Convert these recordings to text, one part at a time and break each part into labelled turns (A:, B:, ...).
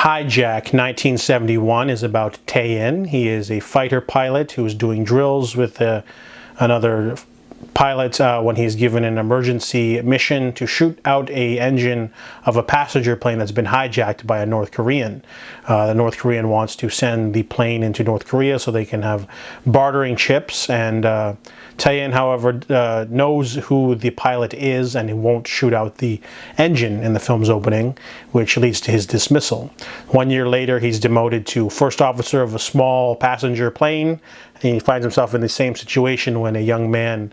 A: Hijack 1971 is about Tae-in. He is a fighter pilot who is doing drills with another pilot when he's given an emergency mission to shoot out an engine of a passenger plane that's been hijacked by a North Korean. The North Korean wants to send the plane into North Korea so they can have bartering chips, and Tae-in, however, knows who the pilot is and he won't shoot out the engine in the film's opening, which leads to his dismissal. 1 year later, he's demoted to first officer of a small passenger plane, and he finds himself in the same situation when a young man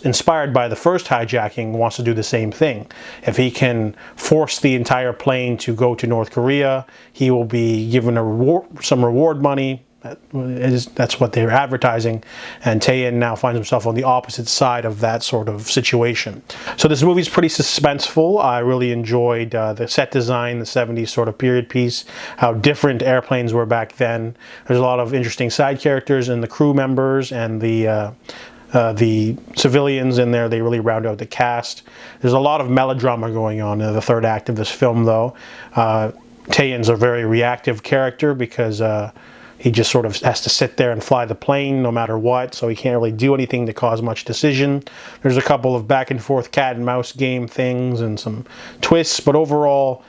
A: inspired by the first hijacking, wants to do the same thing. If he can force the entire plane to go to North Korea, he will be given some reward money. That's what they're advertising, and Tae-in now finds himself on the opposite side of that sort of situation. So this movie is pretty suspenseful. I really enjoyed the set design, the 70s sort of period piece, how different airplanes were back then. There's a lot of interesting side characters and the crew members and the civilians in there. They really round out the cast. There's a lot of melodrama going on in the third act of this film, though. Tae-in's a very reactive character because he just sort of has to sit there and fly the plane no matter what, so he can't really do anything to cause much decision. There's a couple of back and forth cat and mouse game things and some twists, but overall,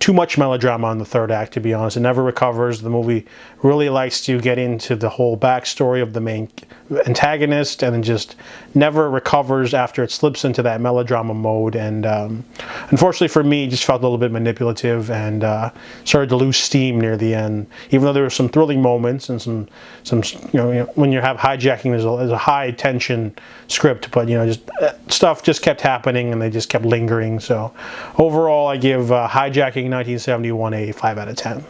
A: too much melodrama in the third act, to be honest. It never recovers. The movie really likes to get into the whole backstory of the main antagonist and then just never recovers after it slips into that melodrama mode. And unfortunately for me, it just felt a little bit manipulative and started to lose steam near the end. Even though there were some thrilling moments and some when you have hijacking, there's a high tension script, but just stuff just kept happening and they just kept lingering. So overall, I give Hijacking 1971 a 5 out of 10.